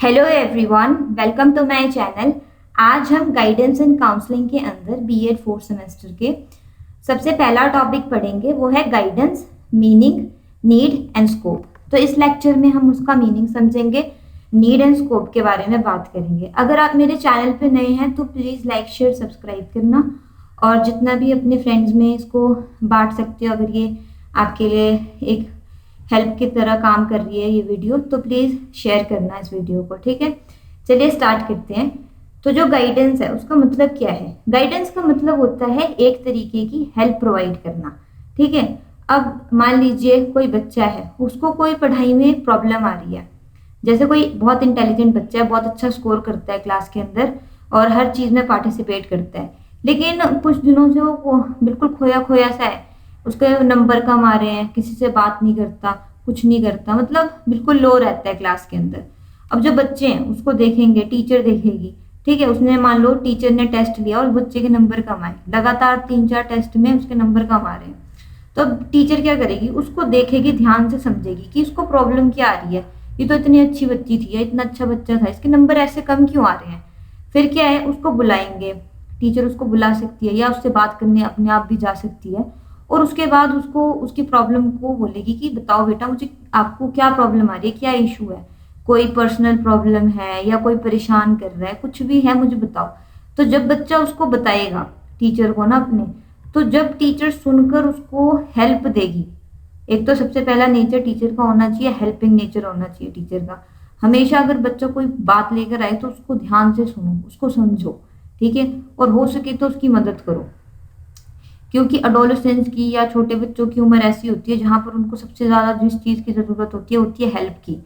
Hello everyone, welcome to my channel. आज हम guidance and counselling के अंदर बीएड फोर्थ सेमेस्टर के सबसे पहला टॉपिक पढ़ेंगे, वो है guidance, meaning, need and scope. तो इस लेक्चर में हम उसका मीनिंग समझेंगे, नीड एंड स्कोप के बारे में बात करेंगे। अगर आप मेरे चैनल पे नए हैं तो प्लीज़ लाइक शेयर सब्सक्राइब करना, और जितना भी अपने फ्रेंड्स में इसको बांट सकते हो। अगर ये आपके लिए एक हेल्प की तरह काम कर रही है ये वीडियो, तो प्लीज़ शेयर करना इस वीडियो को, ठीक है। चलिए स्टार्ट करते हैं। तो जो गाइडेंस है उसका मतलब क्या है? गाइडेंस का मतलब होता है एक तरीके की हेल्प प्रोवाइड करना, ठीक है। अब मान लीजिए कोई बच्चा है, उसको कोई पढ़ाई में प्रॉब्लम आ रही है। जैसे कोई बहुत इंटेलिजेंट बच्चा है, बहुत अच्छा स्कोर करता है क्लास के अंदर और हर चीज़ में पार्टिसिपेट करता है, लेकिन कुछ दिनों से वो बिल्कुल खोया खोया सा है। उसके नंबर कम आ रहे हैं, किसी से बात नहीं करता, कुछ नहीं करता, मतलब बिल्कुल लो रहता है क्लास के अंदर। अब जो बच्चे हैं उसको देखेंगे, टीचर देखेगी, ठीक है। उसने मान लो टीचर ने टेस्ट लिया और बच्चे के नंबर कम आए, लगातार 3-4 टेस्ट में उसके नंबर कम आ रहे हैं। तो अब टीचर क्या करेगी? उसको देखेगी, ध्यान से समझेगी कि इसको प्रॉब्लम क्या आ रही है। ये तो इतनी अच्छी बच्ची थी या इतना अच्छा बच्चा था, इसके नंबर ऐसे कम क्यों आ रहे हैं? फिर क्या है, उसको बुलाएंगे, टीचर उसको बुला सकती है या उससे बात करने अपने आप भी जा सकती है। और उसके बाद उसको उसकी प्रॉब्लम को बोलेगी कि बताओ बेटा, मुझे आपको क्या प्रॉब्लम आ रही है, क्या इशू है, कोई पर्सनल प्रॉब्लम है या कोई परेशान कर रहा है, कुछ भी है मुझे बताओ। तो जब बच्चा उसको बताएगा टीचर को ना अपने, तो जब टीचर सुनकर उसको हेल्प देगी, एक तो सबसे पहला नेचर टीचर का होना चाहिए, हेल्पिंग नेचर होना चाहिए टीचर का। हमेशा अगर बच्चा कोई बात लेकर आए तो उसको ध्यान से सुनो, उसको समझो, ठीक है। और हो सके तो उसकी मदद करो, क्योंकि अडोलेसेंस की या छोटे बच्चों की उम्र ऐसी होती है जहां पर उनको सबसे ज्यादा जिस चीज की जरूरत होती है हेल्प की।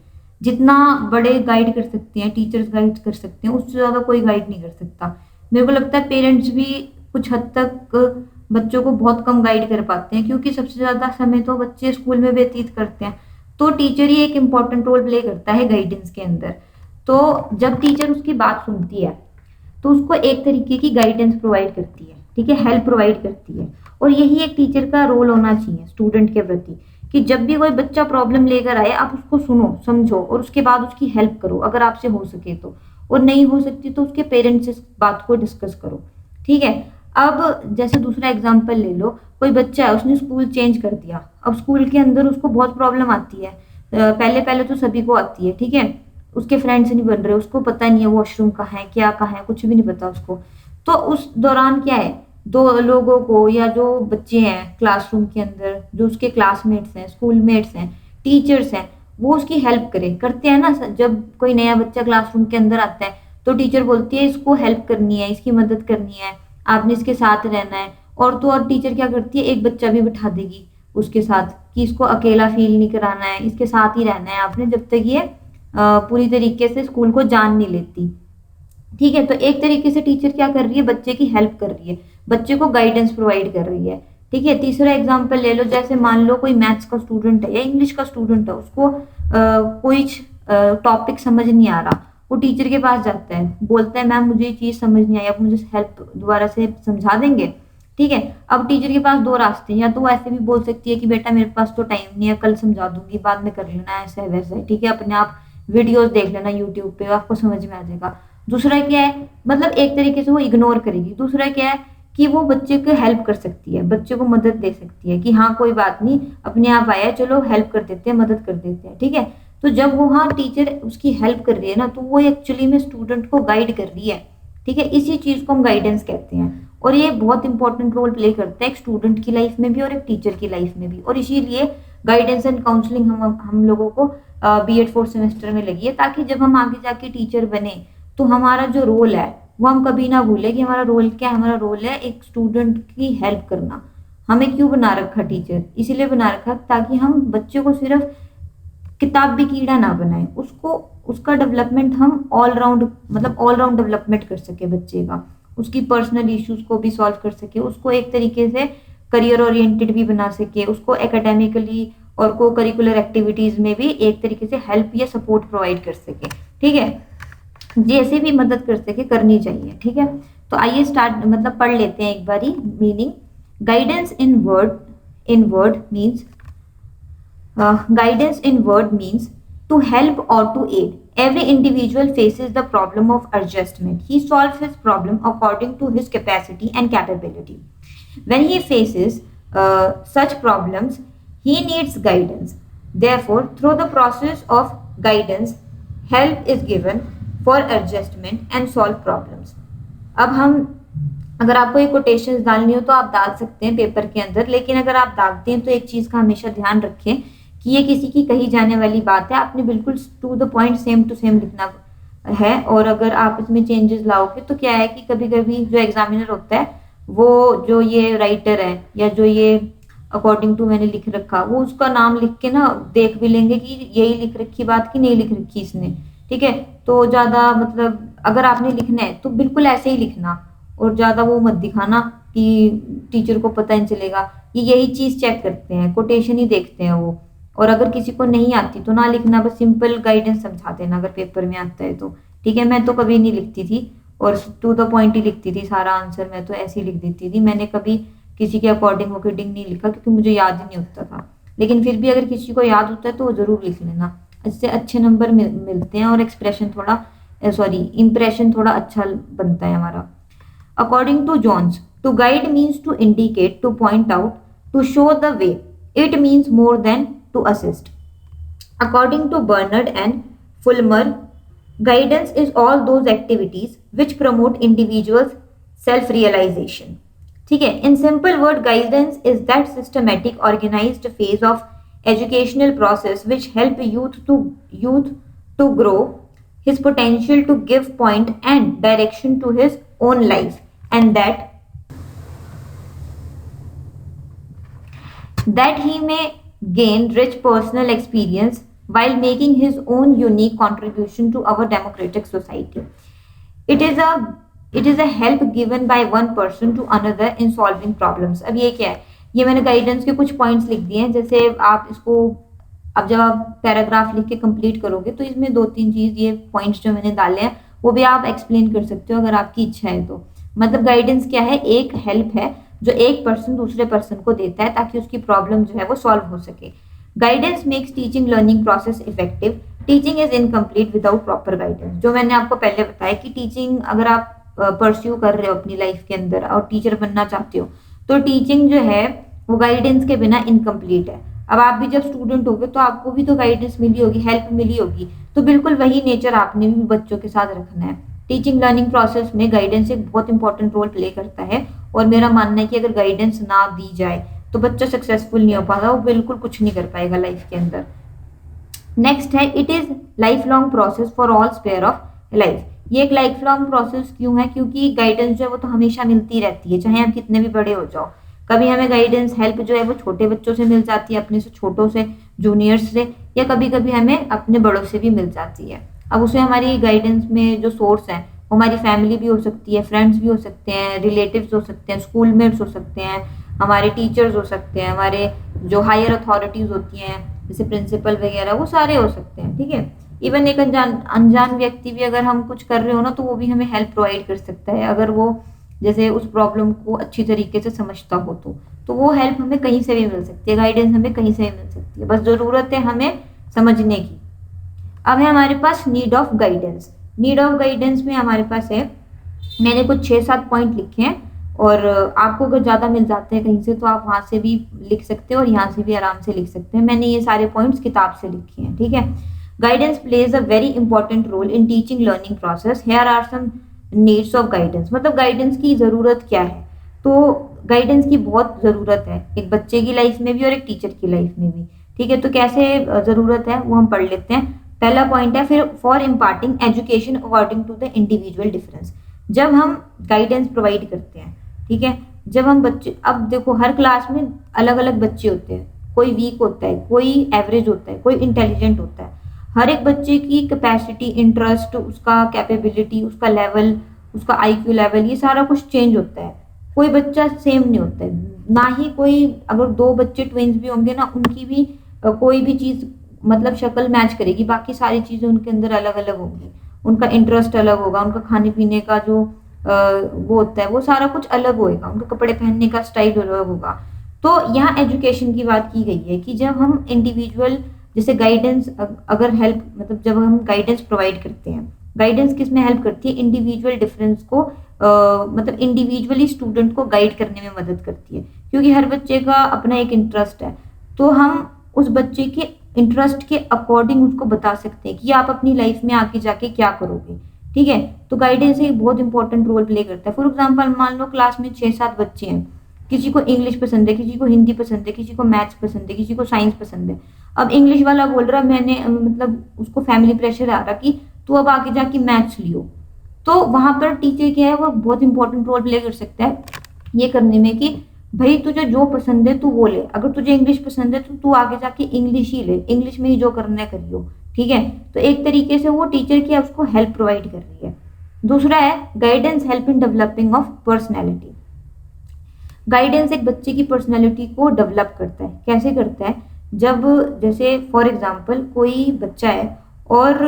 जितना बड़े गाइड कर सकते हैं, टीचर्स गाइड कर सकते हैं, उससे ज्यादा कोई गाइड नहीं कर सकता। मेरे को लगता है पेरेंट्स भी कुछ हद तक बच्चों को बहुत कम गाइड कर पाते हैं, क्योंकि सबसे ज्यादा समय तो बच्चे स्कूल में व्यतीत करते हैं। तो टीचर ही एक इम्पॉर्टेंट रोल प्ले करता है गाइडेंस के अंदर। तो जब टीचर उसकी बात सुनती है तो उसको एक तरीके की गाइडेंस प्रोवाइड करती है, ठीक है, हेल्प प्रोवाइड करती है। और यही एक टीचर का रोल होना चाहिए स्टूडेंट के प्रति, कि जब भी कोई बच्चा प्रॉब्लम लेकर आए, आप उसको सुनो, समझो और उसके बाद उसकी हेल्प करो अगर आपसे हो सके तो। और नहीं हो सकती तो उसके पेरेंट्स से इस बात को डिस्कस करो, ठीक है। अब जैसे दूसरा एग्जाम्पल ले लो, कोई बच्चा है, उसने स्कूल चेंज कर दिया। अब स्कूल के अंदर उसको बहुत प्रॉब्लम आती है, पहले पहले तो सभी को आती है, ठीक है। उसके फ्रेंड्स नहीं बन रहे, उसको पता नहीं है वॉशरूम कहाँ है, क्या कहाँ है, कुछ भी नहीं पता उसको। तो उस दौरान क्या है, दो लोगों को या जो बच्चे हैं क्लासरूम के अंदर, जो उसके क्लासमेट्स हैं, स्कूलमेट्स हैं, टीचर्स हैं, वो उसकी हेल्प करते हैं ना। जब कोई नया बच्चा क्लासरूम के अंदर आता है तो टीचर बोलती है इसको हेल्प करनी है, इसकी मदद करनी है, आपने इसके साथ रहना है। और तो और टीचर क्या करती है, एक बच्चा भी बिठा देगी उसके साथ, कि इसको अकेला फील नहीं कराना है, इसके साथ ही रहना है आपने जब तक ये पूरी तरीके से स्कूल को जान नहीं लेती, ठीक है। तो एक तरीके से टीचर क्या कर रही है, बच्चे की हेल्प कर रही है, बच्चे को गाइडेंस प्रोवाइड कर रही है, ठीक है। तीसरा एग्जांपल ले लो, जैसे मान लो कोई मैथ्स का स्टूडेंट है या इंग्लिश का स्टूडेंट है, उसको कोई टॉपिक समझ नहीं आ रहा, वो टीचर के पास जाता है, बोलता है मैम मुझे ये चीज समझ नहीं आई, आप मुझे हेल्प दोबारा से समझा देंगे, ठीक है। अब टीचर के पास दो रास्ते हैं, या तो वो ऐसे भी बोल सकती है कि बेटा मेरे पास तो टाइम नहीं है, कल समझा दूंगी, बाद में कर लेना, ऐसा है वैसा है, ठीक है, अपने आप वीडियोस देख लेना यूट्यूब पे, आपको समझ में आ जाएगा। दूसरा क्या है, मतलब एक तरीके से वो इग्नोर करेगी। दूसरा क्या है कि वो बच्चे को हेल्प कर सकती है, बच्चे को मदद दे सकती है कि हाँ कोई बात नहीं, अपने आप आया, चलो हेल्प कर देते हैं, मदद कर देते हैं, ठीक है। तो जब वो हाँ टीचर उसकी हेल्प कर रही है ना, तो वो एक्चुअली में स्टूडेंट को गाइड कर रही है, ठीक है। इसी चीज को हम गाइडेंस कहते हैं। और ये बहुत इंपॉर्टेंट रोल प्ले करता है एक स्टूडेंट की लाइफ में भी और एक टीचर की लाइफ में भी। और इसीलिए गाइडेंस एंड काउंसलिंग हम लोगों को बीएड फोर्थ सेमेस्टर में लगी है, ताकि जब हम आगे जाके टीचर बने तो हमारा जो रोल है वो हम कभी ना भूले कि हमारा रोल क्या है। हमारा रोल है एक स्टूडेंट की हेल्प करना। हमें क्यों बना रखा टीचर? इसीलिए बना रखा ताकि हम बच्चे को सिर्फ किताब भी कीड़ा ना बनाए, उसको उसका डेवलपमेंट हम ऑल राउंड, मतलब ऑल राउंड डेवलपमेंट कर सके बच्चे का, उसकी पर्सनल इश्यूज को भी सॉल्व कर सके, उसको एक तरीके से करियर ओरिएंटेड भी बना सके, उसको एकेडमिकली और को करिकुलर एक्टिविटीज में भी एक तरीके से हेल्प या सपोर्ट प्रोवाइड कर सके, ठीक है। जैसे भी मदद कर सके करनी चाहिए, ठीक है। तो आइए स्टार्ट, मतलब पढ़ लेते हैं एक बारी meaning. Guidance in word means, guidance in word means to help or to aid. Every individual faces the problem of adjustment. He solves his problem according to his capacity and capability. When he faces such problems, he needs guidance. Therefore, through the process of guidance, help is given for adjustment and solve problems. अब हम अगर आपको ये quotations डालनी हो तो आप डाल सकते हैं पेपर के अंदर, लेकिन अगर आप डालते हैं तो एक चीज़ का हमेशा ध्यान रखें कि ये किसी की कही जाने वाली बात है, आपने बिल्कुल to the point same to same लिखना है। और अगर आप इसमें चेंजेस लाओगे तो क्या है कि कभी कभी जो एग्जामिनर होता है वो जो ये राइटर है या जो ये अकॉर्डिंग टू मैंने लिख रखा, वो उसका नाम लिख के ना देख भी लेंगे कि यही लिख रखी बात की नहीं लिख रखी इसने, ठीक है। तो ज़्यादा मतलब अगर आपने लिखना है तो बिल्कुल ऐसे ही लिखना, और ज़्यादा वो मत दिखाना कि टीचर को पता नहीं चलेगा। ये यही चीज़ चेक करते हैं, कोटेशन ही देखते हैं वो। और अगर किसी को नहीं आती तो ना लिखना, बस सिंपल गाइडेंस समझा देना अगर पेपर में आता है तो, ठीक है। मैं तो कभी नहीं लिखती थी और टू द पॉइंट ही लिखती थी सारा आंसर, मैं तो ऐसे ही लिख देती थी। मैंने कभी किसी के अकॉर्डिंग वॉकेडिंग नहीं लिखा क्योंकि मुझे याद ही नहीं होता था। लेकिन फिर भी अगर किसी को याद होता है तो वो ज़रूर लिख लेना, इससे अच्छे नंबर मिलते हैं और एक्सप्रेशन थोड़ा इम्प्रेशन थोड़ा अच्छा बनता है हमारा। According to Jones, to guide means to indicate, to point out, to show the way. It means more than to assist. According to Bernard and Fulmer, guidance is all those activities which promote individuals' self-realization. ठीक है, in simple word, guidance is that systematic, organized phase of educational process which help youth to grow his potential, to give point and direction to his own life, and that he may gain rich personal experience while making his own unique contribution to our democratic society. It is a help given by one person to another in solving problems. अब ये क्या है, ये मैंने guidance के कुछ points लिख दिए हैं। जैसे आप इसको अब जब आप पैराग्राफ लिख के कंप्लीट करोगे तो इसमें 2-3 चीज ये पॉइंट्स जो मैंने डाले हैं वो भी आप एक्सप्लेन कर सकते हो अगर आपकी इच्छा है तो। मतलब गाइडेंस क्या है, एक हेल्प है जो एक पर्सन दूसरे पर्सन को देता है ताकि उसकी प्रॉब्लम जो है वो सॉल्व हो सके। Guidance makes teaching learning process effective. Teaching is incomplete without proper guidance. जो मैंने आपको पहले बताया कि टीचिंग अगर आप परस्यू कर रहे हो अपनी लाइफ के अंदर और टीचर बनना चाहते हो तो टीचिंग जो है वो गाइडेंस के बिना इनकम्प्लीट है। अब आप भी जब स्टूडेंट होगे तो आपको भी तो गाइडेंस मिली होगी, हेल्प मिली होगी, तो बिल्कुल वही नेचर आपने भी बच्चों के साथ रखना है। टीचिंग लर्निंग प्रोसेस में गाइडेंस एक बहुत इंपॉर्टेंट रोल प्ले करता है और मेरा मानना है कि अगर गाइडेंस ना दी जाए तो बच्चा सक्सेसफुल नहीं हो पाता, वो बिल्कुल कुछ नहीं कर पाएगा लाइफ के अंदर। नेक्स्ट है, it is life long process for all sphere of life. ये एक लाइफ लॉन्ग प्रोसेस क्यों है, क्योंकि गाइडेंस जो है वो तो हमेशा मिलती रहती है, चाहे आप कितने भी बड़े हो जाओ। कभी हमें गाइडेंस हेल्प जो है वो छोटे बच्चों से मिल जाती है, अपने से छोटों से, जूनियर्स से, या कभी कभी हमें अपने बड़ों से भी मिल जाती है। अब उसमें हमारी गाइडेंस में जो सोर्स है वो हमारी फैमिली भी हो सकती है, फ्रेंड्स भी हो सकते हैं, रिलेटिव्स हो सकते हैं, स्कूलमेट्स हो सकते हैं, हमारे टीचर्स हो सकते हैं, हमारे जो हायर अथॉरिटीज होती हैं जैसे प्रिंसिपल वगैरह, वो सारे हो सकते हैं, ठीक है। इवन एक अनजान व्यक्ति भी अगर हम कुछ कर रहे हो ना तो वो भी हमें हेल्प प्रोवाइड कर सकता है अगर वो जैसे उस प्रॉब्लम को अच्छी तरीके से समझता हो तो वो हेल्प हमें कहीं से भी मिल सकती है, गाइडेंस हमें कहीं से भी मिल सकती है, बस ज़रूरत है हमें समझने की। अब है हमारे पास need of guidance. Need of guidance में हमारे पास है, मैंने कुछ 6-7 पॉइंट लिखे हैं और आपको अगर ज़्यादा मिल जाते हैं कहीं से तो आप वहाँ से भी लिख सकते हो और यहाँ से भी आराम से लिख सकते हैं। मैंने ये सारे पॉइंट्स किताब से लिखे हैं, ठीक है। Guidance plays a very important role in teaching learning process. Here are some needs of guidance. मतलब गाइडेंस की ज़रूरत क्या है, तो गाइडेंस की बहुत ज़रूरत है एक बच्चे की लाइफ में भी और एक टीचर की लाइफ में भी, ठीक है। तो कैसे ज़रूरत है वो हम पढ़ लेते हैं। पहला पॉइंट है फिर for imparting education according to the individual difference. जब हम गाइडेंस प्रोवाइड करते हैं, ठीक है, जब हम बच्चे, अब देखो हर क्लास में अलग अलग बच्चे होते हैं, कोई वीक होता है, कोई एवरेज होता है, कोई इंटेलिजेंट होता है। हर एक बच्चे की कैपेसिटी, इंटरेस्ट, उसका कैपेबिलिटी, उसका लेवल, उसका आईक्यू लेवल, ये सारा कुछ चेंज होता है। कोई बच्चा सेम नहीं होता है, ना ही कोई, अगर 2 बच्चे ट्विंस भी होंगे ना उनकी भी कोई भी चीज़ मतलब शक्ल मैच करेगी, बाकी सारी चीज़ें उनके अंदर अलग अलग होंगी। उनका इंटरेस्ट अलग होगा, उनका खाने पीने का जो वो होता है वो सारा कुछ अलग होएगा, उनका कपड़े पहनने का स्टाइल अलग होगा। तो यहाँ एजुकेशन की बात की गई है कि जब हम इंडिविजुअल जैसे गाइडेंस अगर हेल्प मतलब जब हम गाइडेंस प्रोवाइड करते हैं, गाइडेंस किस में हेल्प करती है, इंडिविजुअल डिफरेंस को मतलब इंडिविजुअली स्टूडेंट को गाइड करने में मदद करती है, क्योंकि हर बच्चे का अपना एक इंटरेस्ट है, तो हम उस बच्चे के इंटरेस्ट के अकॉर्डिंग उसको बता सकते हैं कि आप अपनी लाइफ में आगे जाके क्या करोगे। ठीक है, तो गाइडेंस एक बहुत इंपॉर्टेंट रोल प्ले करता है। फॉर एग्जाम्पल मान लो क्लास में 6-7 बच्चे हैं, किसी को इंग्लिश पसंद है, किसी को हिंदी पसंद है, किसी को मैथ्स पसंद है, किसी को साइंस पसंद है। अब इंग्लिश वाला बोल रहा मैंने मतलब उसको फैमिली प्रेशर आ रहा कि तू अब आगे जाके मैथ्स लियो, तो वहां पर टीचर क्या है वो बहुत इंपॉर्टेंट रोल प्ले कर सकता है ये करने में कि भाई तुझे जो पसंद है तू वो ले, अगर तुझे इंग्लिश पसंद है तो तू आगे जाके इंग्लिश ही ले, इंग्लिश में ही जो करना है करियो। ठीक है, तो एक तरीके से वो टीचर की उसको हेल्प प्रोवाइड कर रही है। दूसरा है guidance help in developing of personality. Guidance एक बच्चे की पर्सनैलिटी को डेवलप करता है। कैसे करता है, जब जैसे फॉर एग्जाम्पल कोई बच्चा है और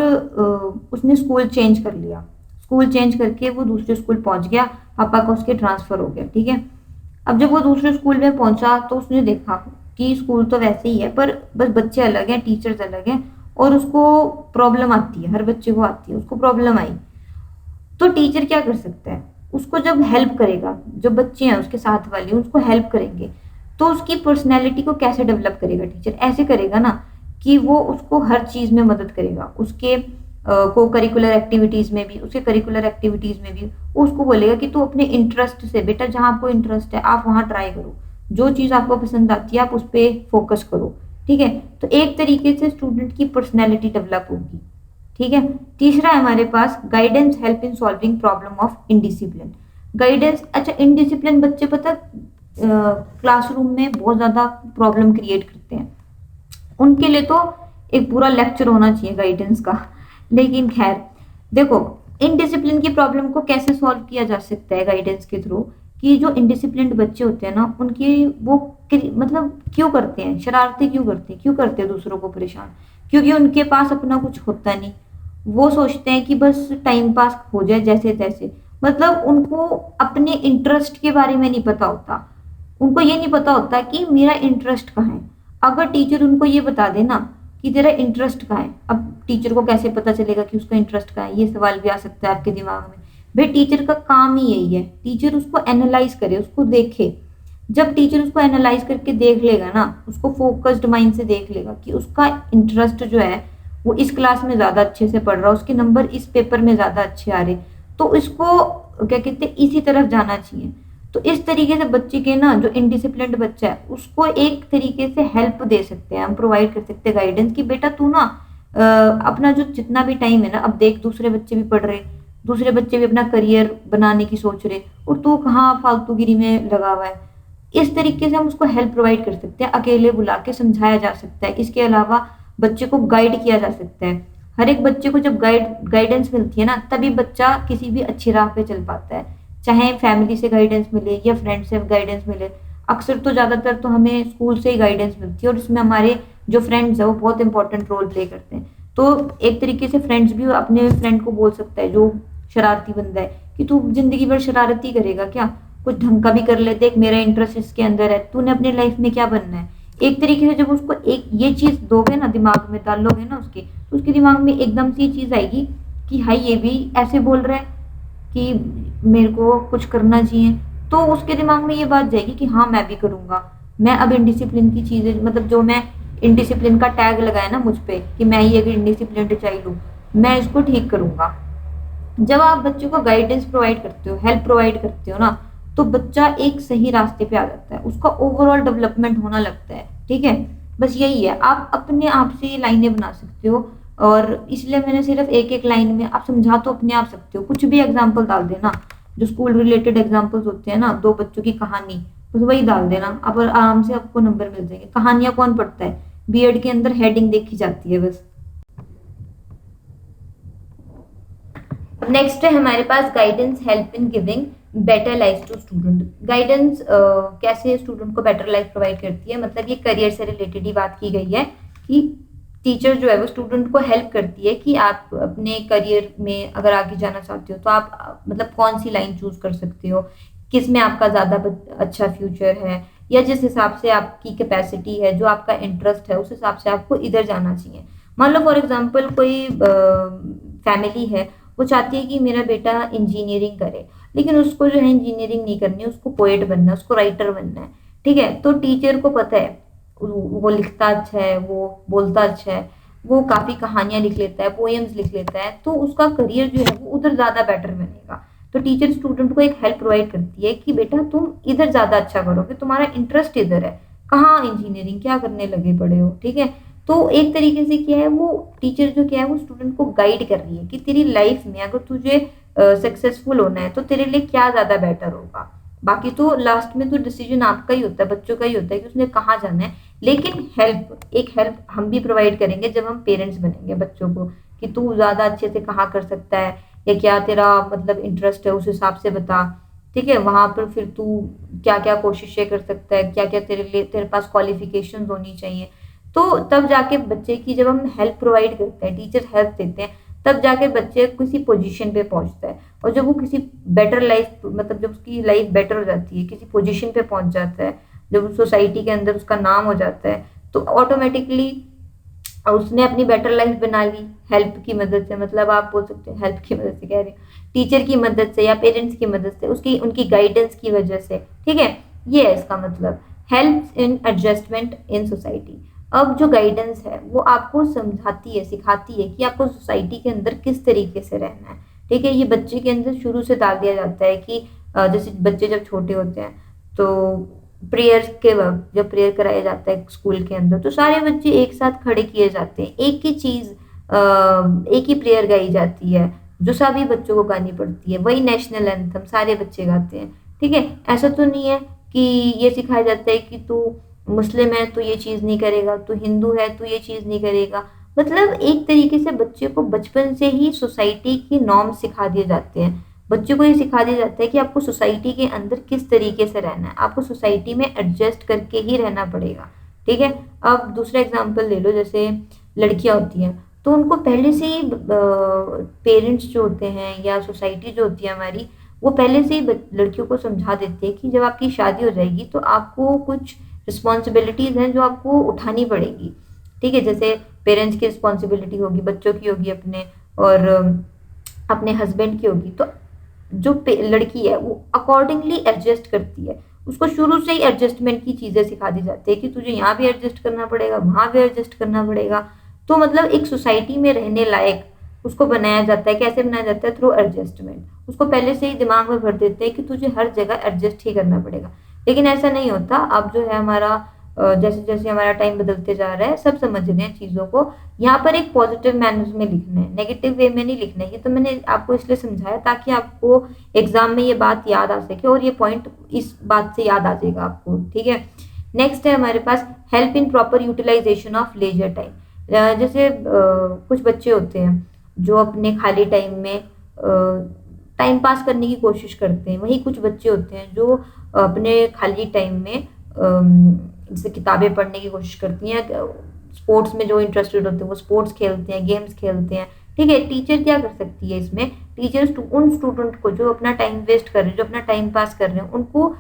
उसने स्कूल चेंज कर लिया, स्कूल चेंज करके वो दूसरे स्कूल पहुंच गया, पापा का उसके ट्रांसफर हो गया। ठीक है, अब जब वो दूसरे स्कूल में पहुंचा तो उसने देखा कि स्कूल तो वैसे ही है पर बस बच्चे अलग हैं, टीचर्स अलग हैं, और उसको प्रॉब्लम आती है, हर बच्चे को आती है, उसको प्रॉब्लम आई। तो टीचर क्या कर सकता है, उसको जब हेल्प करेगा, जो बच्चे हैं उसके साथ वाले उसको हेल्प करेंगे, तो उसकी पर्सनैलिटी को कैसे डेवलप करेगा टीचर, ऐसे करेगा ना कि वो उसको हर चीज में मदद करेगा, उसके को करिकुलर एक्टिविटीज में भी, उसके करिकुलर एक्टिविटीज में भी वो उसको बोलेगा कि तू अपने इंटरेस्ट से, बेटा जहाँ आपको इंटरेस्ट है आप वहाँ ट्राई करो, जो चीज आपको पसंद आती है आप उस पर फोकस करो। ठीक है, तो एक तरीके से स्टूडेंट की पर्सनैलिटी डेवलप होगी। ठीक है, तीसरा है हमारे पास guidance help in solving problem of indiscipline. Guidance, अच्छा इनडिसिप्लिन बच्चे पता क्लासरूम में बहुत ज्यादा प्रॉब्लम क्रिएट करते हैं, उनके लिए तो एक पूरा लेक्चर होना चाहिए गाइडेंस का। लेकिन खैर देखो, इनडिसिप्लिन की प्रॉब्लम को कैसे सॉल्व किया जा सकता है गाइडेंस के थ्रू, कि जो इनडिसिप्लिन्ड बच्चे होते हैं ना उनकी वो मतलब क्यों करते हैं, शरारतें क्यों करते हैं दूसरों को परेशान, क्योंकि उनके पास अपना कुछ होता नहीं, वो सोचते हैं कि बस टाइम पास हो जाए जैसे तैसे, मतलब उनको अपने इंटरेस्ट के बारे में नहीं पता होता, उनको ये नहीं पता होता कि मेरा इंटरेस्ट कहाँ है। अगर टीचर उनको ये बता देना कि तेरा इंटरेस्ट कहाँ है, अब टीचर को कैसे पता चलेगा कि उसका इंटरेस्ट कहाँ है, ये सवाल भी आ सकता है आपके दिमाग में। भाई टीचर का काम ही यही है, टीचर उसको एनालाइज करे, उसको देखे। जब टीचर उसको एनालाइज करके देख लेगा ना, उसको फोकस्ड माइंड से देख लेगा कि उसका इंटरेस्ट जो है वो इस क्लास में ज्यादा अच्छे से पढ़ रहा है, उसके नंबर इस पेपर में ज्यादा अच्छे आ रहे, तो इसको क्या कहते हैं इसी तरफ जाना चाहिए। तो इस तरीके से बच्चे के ना जो इनडिसिप्लिन्ड बच्चा है उसको एक तरीके से हेल्प दे सकते हैं, हम प्रोवाइड कर सकते हैं गाइडेंस कि बेटा तू ना अपना जो जितना भी टाइम है ना, अब देख दूसरे बच्चे भी पढ़ रहे, दूसरे बच्चे भी अपना करियर बनाने की सोच रहे, और तू कहाँ फालतूगिरी में लगा हुआ है। इस तरीके से हम उसको हेल्प प्रोवाइड कर सकते हैं, अकेले बुला के समझाया जा सकता है। इसके अलावा बच्चे को गाइड किया जा सकता है। हर एक बच्चे को जब गाइडेंस मिलती है ना, तभी बच्चा किसी भी अच्छी राह पे चल पाता है, चाहे फैमिली से गाइडेंस मिले या फ्रेंड से गाइडेंस मिले। अक्सर तो ज्यादातर तो हमें स्कूल से ही गाइडेंस मिलती है, और इसमें हमारे जो फ्रेंड्स है वो बहुत इंपॉर्टेंट रोल प्ले करते हैं। तो एक तरीके से फ्रेंड्स भी अपने फ्रेंड को बोल सकता है जो शरारती बंदा है कि तू जिंदगी भर शरारती करेगा क्या, कुछ ढंग का भी कर ले, देख मेरा इंटरेस्ट इसके अंदर है, तूने अपनी लाइफ में क्या बनना है। एक तरीके से जब उसको एक ये चीज दोगे ना, दिमाग में डालोगे ना उसके, तो उसके दिमाग में एकदम से ये चीज आएगी कि हाई ये भी ऐसे बोल रहा है कि मेरे को कुछ करना चाहिए, तो उसके दिमाग में ये बात जाएगी कि हाँ मैं भी करूंगा। मैं अब इनडिसिप्लिन की चीजें, मतलब जो मैं इनडिसिप्लिन का टैग लगाया ना मुझ पे कि मैं ही एक इनडिसिप्लिन्ड चाइल्ड हूँ, मैं इसको ठीक करूंगा। जब आप बच्चों को गाइडेंस प्रोवाइड करते हो, हेल्प प्रोवाइड करते हो ना, तो बच्चा एक सही रास्ते पे आ जाता है, उसका ओवरऑल डेवलपमेंट होना लगता है। ठीक है, बस यही है, आप अपने आप से ये लाइनें बना सकते हो, और इसलिए मैंने सिर्फ एक एक लाइन में, आप समझा तो अपने आप सकते हो, कुछ भी एग्जाम्पल डाल देना, जो स्कूल रिलेटेड एग्जाम्पल्स होते हैं ना, दो बच्चों की कहानी, बस वही डाल देना, अब आराम से आपको नंबर मिल जाएंगे। कहानियां कौन पढ़ता है, बीएड के अंदर हेडिंग देखी जाती है बस। नेक्स्ट है हमारे पास guidance help in giving better life to student. Guidance कैसे स्टूडेंट को बेटर लाइफ प्रोवाइड करती है, मतलब ये करियर से रिलेटेड ही बात की गई है कि टीचर जो है वो स्टूडेंट को हेल्प करती है कि आप अपने करियर में अगर आगे जाना चाहते हो तो आप मतलब कौन सी लाइन चूज कर सकते हो, किस में आपका ज्यादा अच्छा फ्यूचर है, या जिस हिसाब से आपकी कैपेसिटी है, जो आपका इंटरेस्ट है, उस हिसाब से आपको इधर जाना चाहिए। मान लो फॉर एग्जांपल कोई फैमिली है, वो चाहती है कि मेरा बेटा इंजीनियरिंग करे, लेकिन उसको जो है इंजीनियरिंग नहीं करनी है, उसको पोएट बनना है, उसको राइटर बनना है। ठीक है, तो टीचर को पता है वो लिखता अच्छा है, वो बोलता अच्छा है, वो काफी कहानियां लिख लेता है, पोएम्स लिख लेता है, तो उसका करियर जो है वो उधर ज्यादा बेटर बनेगा। तो टीचर स्टूडेंट को एक हेल्प प्रोवाइड करती है कि बेटा तुम इधर ज्यादा अच्छा करोगे, तुम्हारा इंटरेस्ट इधर है, कहाँ इंजीनियरिंग क्या करने लगे पड़े हो। ठीक है, तो एक तरीके से क्या है, वो टीचर जो क्या है वो स्टूडेंट को गाइड कर रही है कि तेरी लाइफ में अगर तुझे सक्सेसफुल होना है तो तेरे लिए क्या ज्यादा बेटर होगा। बाकी तो लास्ट में तो डिसीजन आपका ही होता है, बच्चों का ही होता है कि उसने कहाँ जाना है। लेकिन हेल्प हम भी प्रोवाइड करेंगे जब हम पेरेंट्स बनेंगे बच्चों को, कि तू ज्यादा अच्छे से कहाँ कर सकता है, या क्या तेरा मतलब इंटरेस्ट है उस हिसाब से बता। ठीक है, वहां पर फिर तू क्या क्या कोशिशें कर सकता है, क्या क्या तेरे पास क्वालिफिकेशन होनी चाहिए। तो तब जाके बच्चे की जब हम हेल्प प्रोवाइड करते हैं, टीचर हेल्प देते हैं, तब जाके बच्चे किसी पोजीशन पे पहुंचता है। और जब वो किसी बेटर लाइफ, मतलब जब उसकी लाइफ बेटर हो जाती है, किसी पोजीशन पे पहुंच जाता है, जब सोसाइटी के अंदर उसका नाम हो जाता है, तो ऑटोमेटिकली उसने अपनी बेटर लाइफ बना ली हेल्प की मदद से। मतलब आप बोल सकते हैं हेल्प की मदद से कह रही हूँ, टीचर की मदद से या पेरेंट्स की मदद से, उसकी उनकी गाइडेंस की वजह से। ठीक है, ये है इसका मतलब, help in adjustment in society. अब जो गाइडेंस है वो आपको समझाती है, सिखाती है कि आपको सोसाइटी के अंदर किस तरीके से रहना है। ठीक है, ये बच्चे के अंदर शुरू से डाल दिया जाता है कि जैसे बच्चे जब छोटे होते हैं तो प्रेयर के वक्त जब प्रेयर कराया जाता है स्कूल के अंदर, तो सारे बच्चे एक साथ खड़े किए जाते हैं, एक ही चीज एक ही प्रेयर गाई जाती है जो सभी बच्चों को गानी पड़ती है, वही नेशनल एंथम सारे बच्चे गाते हैं। ठीक है, ऐसा तो नहीं है कि ये सिखाया जाता है कि तू मुस्लिम है तो ये चीज नहीं करेगा, तू हिंदू है तो ये चीज नहीं करेगा। मतलब एक तरीके से बच्चे को बचपन से ही सोसाइटी की नॉर्म सिखा दिए जाते हैं। बच्चों को ये सिखा दिया जाता है कि आपको सोसाइटी के अंदर किस तरीके से रहना है, आपको सोसाइटी में एडजस्ट करके ही रहना पड़ेगा। ठीक है, अब दूसरा एग्जांपल ले लो, जैसे लड़कियां होती हैं, तो उनको पहले से ही पेरेंट्स जो होते हैं या सोसाइटी जो होती है हमारी, वो पहले से ही लड़कियों को समझा देते हैं कि जब आपकी शादी हो जाएगी तो आपको कुछ रिस्पॉन्सिबिलिटीज हैं जो आपको उठानी पड़ेगी। ठीक है, जैसे पेरेंट्स की रिस्पॉन्सिबिलिटी होगी, बच्चों की होगी अपने, और अपने हस्बैंड की होगी। तो जो लड़की है वो अकॉर्डिंगली एडजस्ट करती है, उसको शुरू से ही एडजस्टमेंट की चीजें सिखा दी जाती है कि तुझे यहाँ भी एडजस्ट करना पड़ेगा, वहां भी एडजस्ट करना पड़ेगा। तो मतलब एक सोसाइटी में रहने लायक उसको बनाया जाता है। कैसे बनाया जाता है? Through adjustment. उसको पहले से ही दिमाग में भर देते हैं कि तुझे हर जगह एडजस्ट ही करना पड़ेगा। लेकिन ऐसा नहीं होता। अब जो है हमारा जैसे जैसे हमारा टाइम बदलते जा रहा है, सब समझ रहे हैं चीजों को। यहाँ पर एक पॉजिटिव मैनर्स में लिखना है, नेगेटिव वे में नहीं लिखना है। ये तो मैंने आपको इसलिए समझाया ताकि आपको एग्जाम में ये बात याद आ सके, और ये पॉइंट इस बात से याद आ जाएगा आपको। ठीक है, नेक्स्ट है हमारे पास help in proper utilization of leisure time. जैसे कुछ बच्चे होते हैं जो अपने खाली टाइम में टाइम पास करने की कोशिश करते हैं, वहीं कुछ बच्चे होते हैं जो अपने खाली टाइम में जैसे किताबें पढ़ने की कोशिश करती हैं, स्पोर्ट्स में जो इंटरेस्टेड होते हैं वो स्पोर्ट्स खेलते हैं, गेम्स खेलते हैं। ठीक है, टीचर क्या कर सकती है इसमें? टीचर उन स्टूडेंट को जो अपना टाइम वेस्ट कर रहे हैं, जो अपना टाइम पास कर रहे हैं, उनको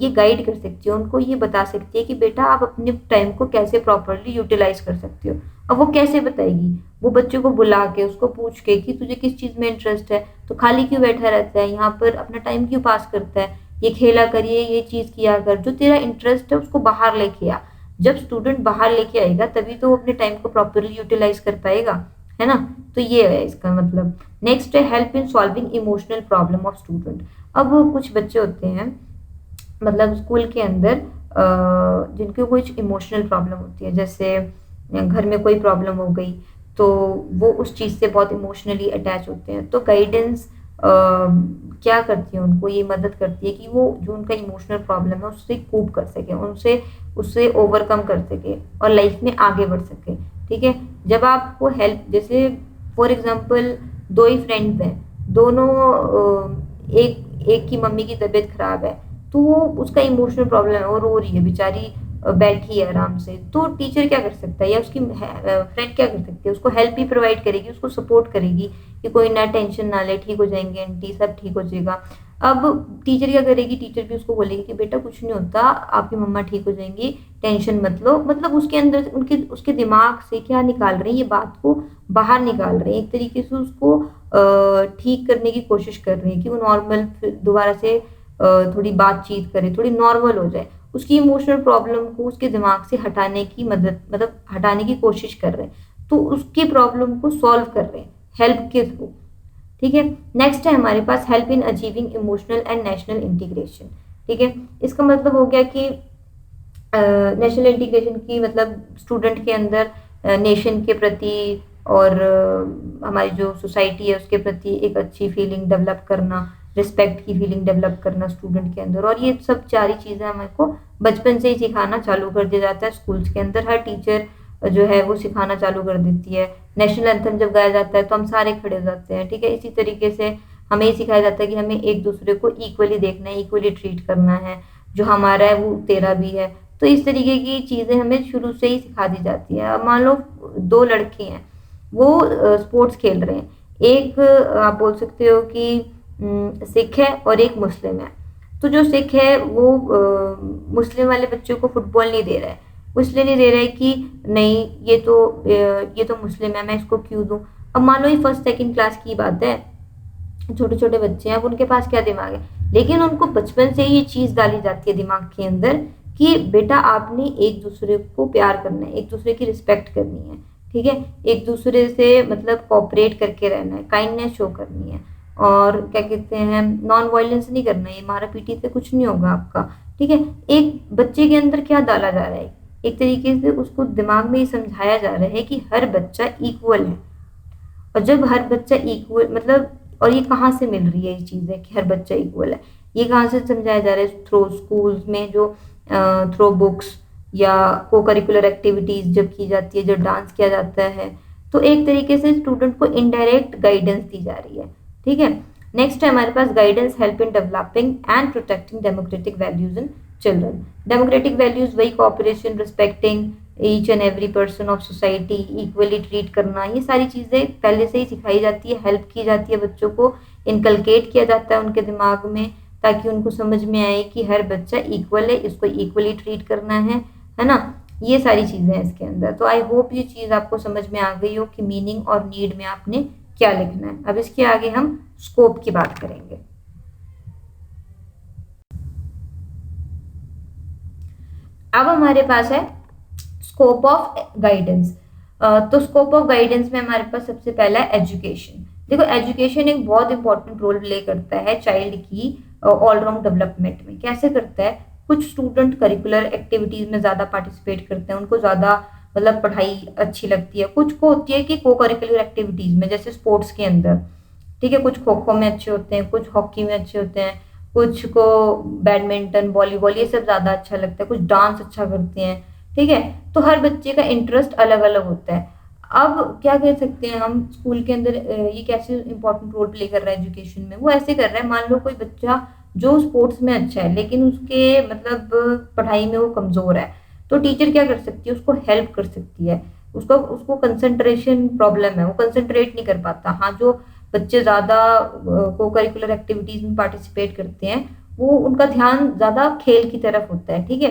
ये गाइड कर सकती है, उनको ये बता सकती है कि बेटा आप अपने टाइम को कैसे प्रॉपरली यूटिलाइज कर सकते हो। अब वो कैसे बताएगी? वो बच्चे को बुला के उसको पूछ के कि तुझे किस चीज में इंटरेस्ट है, तो खाली क्यों बैठा रहता है यहाँ पर, अपना टाइम क्यों पास करता है, ये खेला करिए, ये चीज किया कर, जो तेरा इंटरेस्ट है उसको बाहर लेके आ। जब स्टूडेंट बाहर लेके आएगा तभी तो वो अपने टाइम को प्रॉपरली यूटिलाइज कर पाएगा, है ना। तो ये है इसका मतलब। नेक्स्ट है help in solving emotional problem of student. अब वो कुछ बच्चे होते हैं मतलब स्कूल के अंदर जिनकी कुछ इमोशनल प्रॉब्लम होती है, जैसे घर में कोई प्रॉब्लम हो गई तो वो उस चीज़ से बहुत इमोशनली अटैच होते हैं। तो गाइडेंस क्या करती है, उनको ये मदद करती है कि वो जो उनका इमोशनल प्रॉब्लम है उससे कोप कर सके, उनसे उससे ओवरकम कर सके और लाइफ में आगे बढ़ सके। ठीक है, जब आपको हेल्प, जैसे फॉर एग्जांपल दो ही फ्रेंड्स हैं, दोनों एक एक की मम्मी की तबीयत खराब है, तो वो उसका इमोशनल प्रॉब्लम है, वो रो रही है बेचारी, बैठी है आराम से, तो टीचर क्या कर सकता है या उसकी फ्रेंड क्या कर सकती है? उसको हेल्प ही प्रोवाइड करेगी, उसको सपोर्ट करेगी कि कोई ना, टेंशन ना ले, ठीक हो जाएंगे आंटी, सब ठीक हो जाएगा। अब टीचर क्या करेगी, टीचर भी उसको बोलेगी कि बेटा कुछ नहीं होता, आपकी मम्मा ठीक हो जाएंगी, टेंशन मत लो। मतलब उसके अंदर उनके उसके दिमाग से क्या निकाल रहे हैं, ये बात को बाहर निकाल रहे हैं, एक तरीके से उसको ठीक करने की कोशिश कर रहे हैं कि वो नॉर्मल दोबारा से थोड़ी बातचीत करे, थोड़ी नॉर्मल हो जाए। उसकी इमोशनल प्रॉब्लम को उसके दिमाग से हटाने की मदद, मतलब हटाने की कोशिश कर रहे हैं, तो उसकी प्रॉब्लम को सॉल्व कर रहे हैं हेल्प के थ्रू। ठीक है, नेक्स्ट है हमारे पास help in achieving emotional and national integration. ठीक है, इसका मतलब हो गया कि नेशनल इंटीग्रेशन की मतलब स्टूडेंट के अंदर नेशन के प्रति और हमारी जो सोसाइटी है उसके प्रति एक अच्छी फीलिंग डेवलप करना, रिस्पेक्ट की फीलिंग डेवलप करना स्टूडेंट के अंदर। और ये सब सारी चीज़ें हमें को बचपन से ही सिखाना चालू कर दिया जाता है स्कूल्स के अंदर। हर टीचर जो है वो सिखाना चालू कर देती है। नेशनल एंथम जब गाया जाता है तो हम सारे खड़े हो जाते हैं। ठीक है, इसी तरीके से हमें ये सिखाया जाता है कि हमें एक दूसरे को इक्वली देखना है, इक्वली ट्रीट करना है, जो हमारा है वो तेरा भी है। तो इस तरीके की चीज़ें हमें शुरू से ही सिखा दी जाती है। अब मान लो दो लड़के हैं, वो स्पोर्ट्स खेल रहे हैं, एक आप बोल सकते हो कि सिख है और एक मुस्लिम है। तो जो सिख है वो मुस्लिम वाले बच्चों को फुटबॉल नहीं दे रहा है, वो इसलिए नहीं दे रहा है कि नहीं ये तो मुस्लिम है, मैं इसको क्यों दूं। अब मान लो ये फर्स्ट सेकंड क्लास की बात है, छोटे छोटे बच्चे हैं, अब उनके पास क्या दिमाग है, लेकिन उनको बचपन से ही ये चीज़ डाली जाती है दिमाग के अंदर कि बेटा आपने एक दूसरे को प्यार करना है, एक दूसरे की रिस्पेक्ट करनी है। ठीक है, एक दूसरे से मतलब कोऑपरेट करके रहना है, काइंडनेस शो करनी है, और क्या कहते हैं नॉन वायलेंस नहीं करना है, ये मारा पीटी से कुछ नहीं होगा आपका। ठीक है, एक बच्चे के अंदर क्या डाला जा रहा है, एक तरीके से उसको दिमाग में ये समझाया जा रहा है कि हर बच्चा इक्वल है। और जब हर बच्चा इक्वल मतलब, और ये कहाँ से मिल रही है ये चीज़ है कि हर बच्चा इक्वल है, ये कहाँ से समझाया जा रहा है, थ्रो स्कूल्स में जो थ्रो बुक्स या को करिकुलर एक्टिविटीज जब की जाती है, जब डांस किया जाता है, तो एक तरीके से स्टूडेंट को इनडायरेक्ट गाइडेंस दी जा रही है। ठीक है, नेक्स्ट है हमारे पास guidance help in developing and protecting democratic values in children. Democratic values वही cooperation, respecting each and every person of society, equally treat करना, ये सारी चीज़ें पहले से ही सिखाई जाती है, हेल्प की जाती है, बच्चों को इनकलकेट किया जाता है उनके दिमाग में, ताकि उनको समझ में आए कि हर बच्चा इक्वल है, इसको इक्वली ट्रीट करना है ना। ये सारी चीज़ें हैं इसके अंदर। तो आई होप ये चीज़ आपको समझ में आ गई हो कि मीनिंग और नीड में आपने क्या लिखना है। अब इसके आगे हम स्कोप की बात करेंगे। अब हमारे पास है स्कोप ऑफ गाइडेंस। तो स्कोप ऑफ गाइडेंस में हमारे पास सबसे पहला है एजुकेशन। देखो एजुकेशन एक बहुत इंपॉर्टेंट रोल प्ले करता है चाइल्ड की ऑलराउंड डेवलपमेंट में। कैसे करता है, कुछ स्टूडेंट करिकुलर एक्टिविटीज में ज़्यादा पार्टिसिपेट करते हैं, उनको ज़्यादा मतलब पढ़ाई अच्छी लगती है। कुछ को होती है कि को करिकुलर एक्टिविटीज में, जैसे स्पोर्ट्स के अंदर, ठीक है, कुछ खो खो में अच्छे होते हैं, कुछ हॉकी में अच्छे होते हैं, कुछ को बैडमिंटन, वॉलीबॉल ये सब ज़्यादा अच्छा लगता है, कुछ डांस अच्छा करते हैं। ठीक है, तो हर बच्चे का इंटरेस्ट अलग अलग होता है। अब क्या कह सकते हैं हम स्कूल के अंदर ये कैसे इंपॉर्टेंट रोल प्ले कर रहा है एजुकेशन में, वो ऐसे कर रहा है, मान लो कोई बच्चा जो स्पोर्ट्स में अच्छा है लेकिन उसके मतलब पढ़ाई में वो कमजोर है, तो टीचर क्या कर सकती है, उसको हेल्प कर सकती है। उसको उसको कंसंट्रेशन प्रॉब्लम है, वो कंसंट्रेट नहीं कर पाता। हाँ, जो बच्चे ज़्यादा को करिकुलर एक्टिविटीज में पार्टिसिपेट करते हैं, वो उनका ध्यान ज़्यादा खेल की तरफ होता है। ठीक है,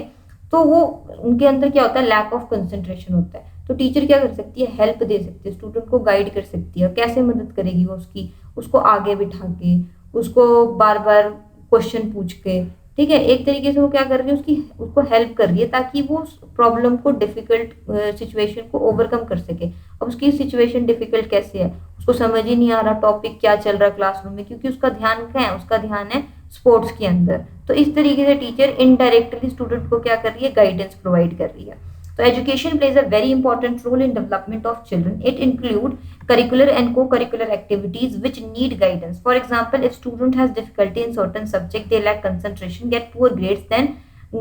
तो वो उनके अंदर क्या होता है, लैक ऑफ कंसंट्रेशन होता है। तो टीचर क्या कर सकती है, हेल्प दे सकती है, स्टूडेंट को गाइड कर सकती है। और कैसे मदद करेगी वो उसकी, उसको आगे बिठा के, उसको बार बार क्वेश्चन पूछ के। ठीक है, एक तरीके से वो क्या कर रही है, उसकी उसको हेल्प कर रही है ताकि वो प्रॉब्लम को, डिफिकल्ट सिचुएशन को ओवरकम कर सके। अब उसकी सिचुएशन डिफिकल्ट कैसे है, उसको समझ ही नहीं आ रहा टॉपिक क्या चल रहा है क्लासरूम में, क्योंकि उसका ध्यान क्या है, उसका ध्यान है स्पोर्ट्स के अंदर। तो इस तरीके से टीचर इनडायरेक्टली स्टूडेंट को क्या कर रही है, गाइडेंस प्रोवाइड कर रही है। तो education plays a very important role in development of children. It include curricular and co-curricular activities which need guidance. For example, if student has difficulty in certain subject, they lack concentration, get poor grades, then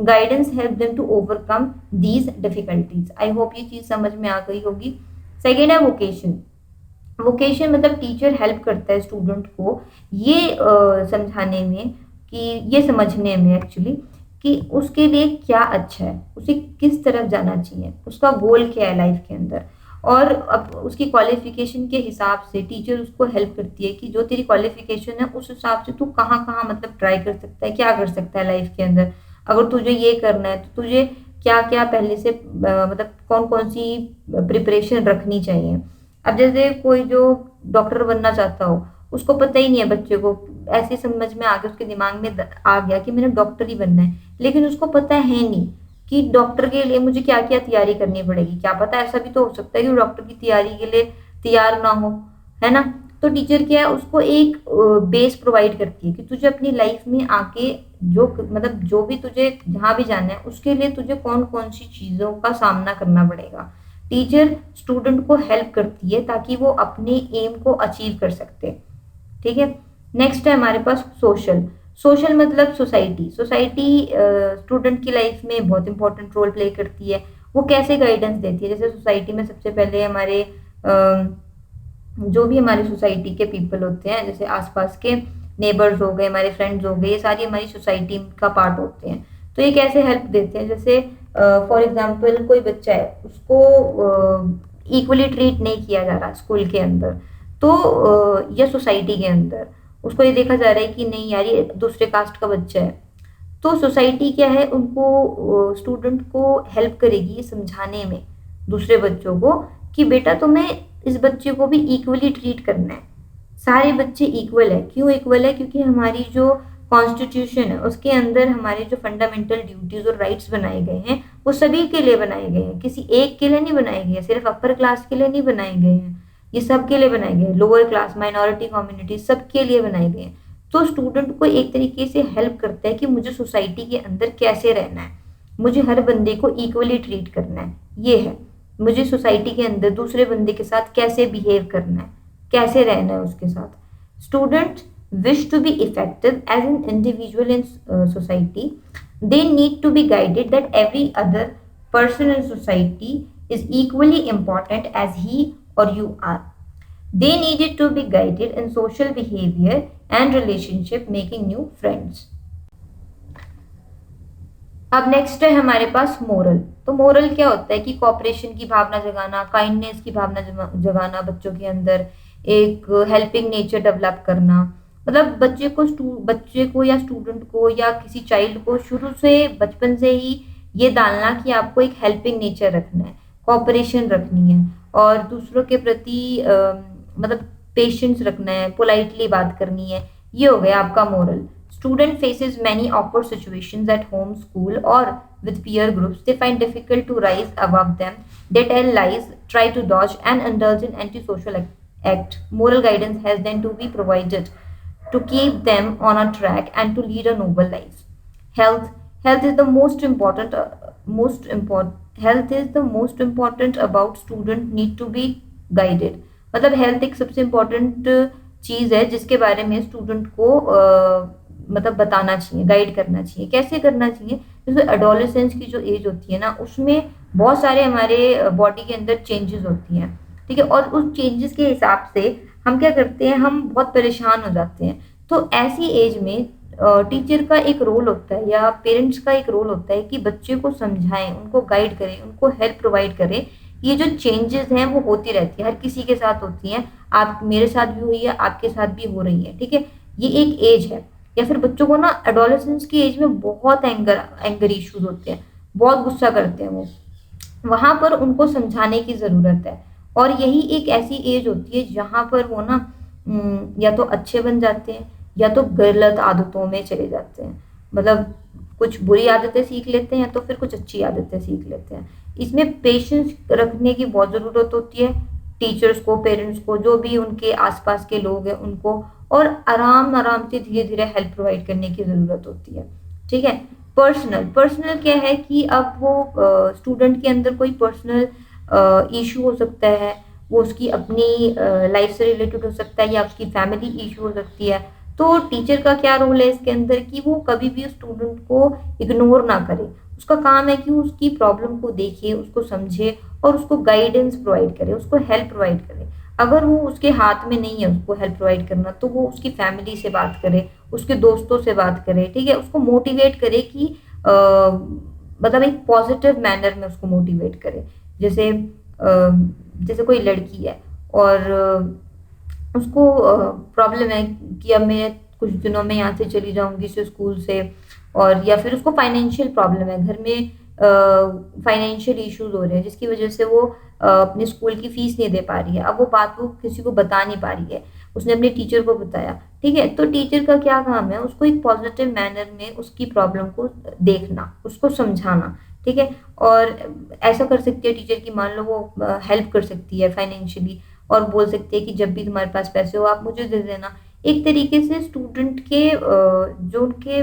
guidance help them to overcome these difficulties. I hope ये चीज समझ में आ गई होगी. Second है vocation. Vocation मतलब teacher help करता है स्टूडेंट को ये समझाने में, कि ये समझने में एक्चुअली, कि उसके लिए क्या अच्छा है, उसे किस तरफ जाना चाहिए, उसका गोल क्या है लाइफ के अंदर, और अब उसकी क्वालिफिकेशन के हिसाब से टीचर उसको हेल्प करती है कि जो तेरी क्वालिफिकेशन है उस हिसाब से तू कहाँ कहाँ मतलब ट्राई कर सकता है, क्या कर सकता है लाइफ के अंदर। अगर तुझे ये करना है तो तुझे क्या क्या पहले से मतलब कौन कौन सी प्रिपरेशन रखनी चाहिए। अब जैसे कोई जो डॉक्टर बनना चाहता हो, उसको पता ही नहीं है बच्चे को, ऐसे समझ में आ गया, उसके दिमाग में आ गया कि मैंने डॉक्टर ही बनना है, लेकिन उसको पता है नहीं कि डॉक्टर के लिए मुझे क्या क्या तैयारी करनी पड़ेगी। क्या पता ऐसा भी तो हो सकता है कि वो डॉक्टर की तैयारी के लिए तैयार ना हो, है ना। तो टीचर क्या है, उसको एक बेस प्रोवाइड करती है कि तुझे अपनी लाइफ में आके जो मतलब जो भी तुझे जहां भी जाना है उसके लिए तुझे कौन कौन सी चीजों का सामना करना पड़ेगा। टीचर स्टूडेंट को हेल्प करती है ताकि वो अपने एम को अचीव कर सकते हैं। ठीक है। नेक्स्ट है हमारे पास सोशल। सोशल मतलब सोसाइटी। सोसाइटी स्टूडेंट की लाइफ में बहुत इंपॉर्टेंट रोल प्ले करती है। वो कैसे गाइडेंस देती है, जैसे सोसाइटी में सबसे पहले हमारे जो भी हमारी सोसाइटी के पीपल होते हैं, जैसे आसपास के नेबर्स हो गए, हमारे फ्रेंड्स हो गए, ये सारी हमारी सोसाइटी का पार्ट होते हैं। तो ये कैसे हेल्प देते हैं, जैसे फॉर एग्जाम्पल कोई बच्चा है, उसको इक्वली ट्रीट नहीं किया जा रहा स्कूल के अंदर, तो या सोसाइटी के अंदर उसको ये देखा जा रहा है कि नहीं यार ये दूसरे कास्ट का बच्चा है, तो सोसाइटी क्या है, उनको स्टूडेंट को हेल्प करेगी ये समझाने में दूसरे बच्चों को कि बेटा तुम्हें इस बच्चे को भी इक्वली ट्रीट करना है। सारे बच्चे इक्वल है। क्यों इक्वल है? क्योंकि हमारी जो कॉन्स्टिट्यूशन है उसके अंदर हमारे जो फंडामेंटल ड्यूटीज और राइट्स बनाए गए हैं वो सभी के लिए बनाए गए हैं, किसी एक के लिए नहीं बनाए गए, सिर्फ अपर क्लास के लिए नहीं बनाए गए हैं, ये सब के लिए बनाए गए हैं, लोअर क्लास, माइनॉरिटी कम्युनिटी, सबके लिए बनाए गए हैं। तो स्टूडेंट को एक तरीके से हेल्प करता है कि मुझे सोसाइटी के अंदर कैसे रहना है, मुझे हर बंदे को इक्वली ट्रीट करना है, ये है मुझे सोसाइटी के अंदर दूसरे बंदे के साथ कैसे बिहेव करना है, कैसे रहना है उसके साथ। Student wish to be effective as an individual in society, they need to be guided that every other person in society is equally important as he or you are. They needed to be guided in social behavior and relationship, making new friends. अब next है हमारे पास moral. तो moral क्या होता है कि corporation की भावना जगाना, काइंडनेस की भावना जगाना बच्चों के अंदर, एक हेल्पिंग नेचर डेवलप करना। मतलब बच्चे को या स्टूडेंट को या किसी चाइल्ड को शुरू से बचपन से ही ये डालना कि आपको एक हेल्पिंग नेचर रखना है, कॉपरेशन रखनी है और दूसरों के प्रति मतलब पेशेंस रखना है, पोलाइटली बात करनी है। ये हो गया आपका moral. Student faces many awkward situations at home, school, or with peer groups. They find difficult to rise above them. They tell lies, try to dodge, and indulge in antisocial act. Moral guidance has then to be provided to keep them on a track and to lead a noble life. Health. Health is the most important about student need to be guided. मतलब health एक सबसे important चीज है जिसके बारे में student को मतलब बताना चाहिए, गाइड करना चाहिए। कैसे करना चाहिए? जैसे एडोलेसेंस की जो एज होती है ना, उसमें बहुत सारे हमारे बॉडी के अंदर चेंजेस होती हैं, ठीक है, और उस चेंजेस के हिसाब से हम क्या करते हैं, हम बहुत परेशान हो जाते हैं। तो ऐसी एज में टीचर का एक रोल होता है या पेरेंट्स का एक रोल होता है कि बच्चे को समझाएं, उनको गाइड करें, उनको हेल्प प्रोवाइड करें। ये जो चेंजेस हैं वो होती रहती है, हर किसी के साथ होती हैं, आप मेरे साथ भी हुई है, आपके साथ भी हो रही है, ठीक है। ये एक एज है। या फिर बच्चों को ना एडोलेसेंस की एज में बहुत एंगर इश्यूज होते हैं, बहुत गुस्सा करते हैं वो, वहां पर उनको समझाने की जरूरत है। और यही एक ऐसी एज होती है जहां पर वो ना या तो अच्छे बन जाते हैं या तो गलत आदतों में चले जाते हैं। मतलब कुछ बुरी आदतें सीख लेते हैं तो फिर कुछ अच्छी आदतें सीख लेते हैं। इसमें पेशेंस रखने की बहुत जरूरत होती है, टीचर्स को, पेरेंट्स को, जो भी उनके आसपास के लोग हैं उनको, और आराम आराम से धीरे धीरे हेल्प प्रोवाइड करने की जरूरत होती है, ठीक है। पर्सनल क्या है कि अब वो स्टूडेंट के अंदर कोई पर्सनल इशू हो सकता है, वो उसकी अपनी लाइफ से रिलेटेड हो सकता है या उसकी फैमिली इशू हो सकती है। तो टीचर का क्या रोल है इसके अंदर कि वो कभी भी स्टूडेंट को इग्नोर ना करे। उसका काम है कि वो उसकी प्रॉब्लम को देखे, उसको समझे और उसको गाइडेंस प्रोवाइड करे, उसको हेल्प प्रोवाइड करे। अगर वो उसके हाथ में नहीं है उसको हेल्प प्रोवाइड करना, तो वो उसकी फैमिली से बात करे, उसके दोस्तों से बात करे, ठीक है, उसको मोटिवेट करे कि मतलब एक पॉजिटिव मैनर में उसको मोटिवेट करे। जैसे जैसे कोई लड़की है और उसको प्रॉब्लम है कि अब मैं कुछ दिनों में यहाँ से चली जाऊंगी से स्कूल से, और या फिर उसको फाइनेंशियल प्रॉब्लम है, घर में फाइनेंशियल इश्यूज हो रहे हैं जिसकी वजह से वो अपने स्कूल की फीस नहीं दे पा रही है। अब वो बात वो किसी को बता नहीं पा रही है, उसने अपने टीचर को बताया, ठीक है, तो टीचर का क्या काम है, उसको एक पॉजिटिव मैनर में उसकी प्रॉब्लम को देखना, उसको समझाना, ठीक है। और ऐसा कर सकती है टीचर की, मान लो वो हेल्प कर सकती है फाइनेंशियली और बोल सकती है कि जब भी तुम्हारे पास पैसे हो आप मुझे दे देना। एक तरीके से स्टूडेंट के जो उनके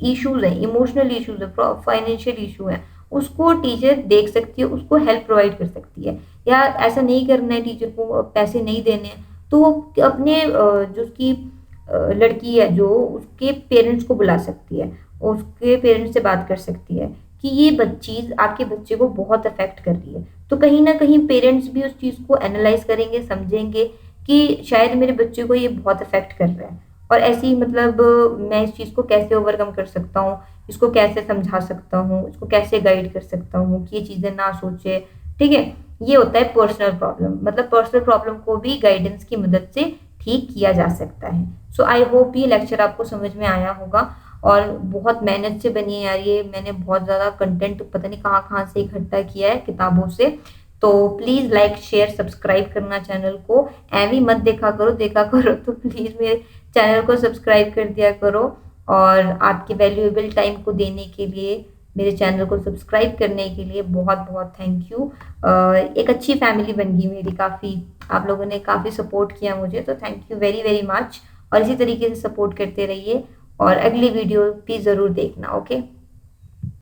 इश्यूज हैं, इमोशनल इश्यूज है, फाइनेंशियल इशू है, उसको टीचर देख सकती है, उसको हेल्प प्रोवाइड कर सकती है। या ऐसा नहीं करना है, टीचर को पैसे नहीं देने हैं, तो वो अपने जो उसकी लड़की है जो उसके पेरेंट्स को बुला सकती है, उसके पेरेंट्स से बात कर सकती है कि ये चीज आपके बच्चे को बहुत अफेक्ट कर रही है। तो कहीं ना कहीं पेरेंट्स भी उस चीज को एनालाइज करेंगे, समझेंगे कि शायद मेरे बच्चे को ये बहुत अफेक्ट कर रहा है, और ऐसी मतलब मैं इस चीज को कैसे ओवरकम कर सकता हूँ, इसको कैसे समझा सकता हूँ, इसको कैसे गाइड कर सकता हूँ कि ये चीजें ना सोचे, ठीक है। ये होता है पर्सनल प्रॉब्लम, मतलब पर्सनल प्रॉब्लम को भी गाइडेंस की मदद से ठीक किया जा सकता है। सो आई होप ये लेक्चर आपको समझ में आया होगा, और बहुत मेहनत से बनी है यार ये, मैंने बहुत ज़्यादा कंटेंट पता नहीं कहाँ कहाँ से इकट्ठा किया है किताबों से। तो प्लीज़ लाइक शेयर सब्सक्राइब करना चैनल को, एवी मत देखा करो तो प्लीज़ मेरे चैनल को सब्सक्राइब कर दिया करो। और आपके वैल्यूएबल टाइम को देने के लिए, मेरे चैनल को सब्सक्राइब करने के लिए बहुत बहुत थैंक यू। एक अच्छी फैमिली बन गई मेरी, काफ़ी आप लोगों ने काफ़ी सपोर्ट किया मुझे, तो thank you very very much. और इसी तरीके से सपोर्ट करते रहिए, और अगली वीडियो भी ज़रूर देखना। ओके।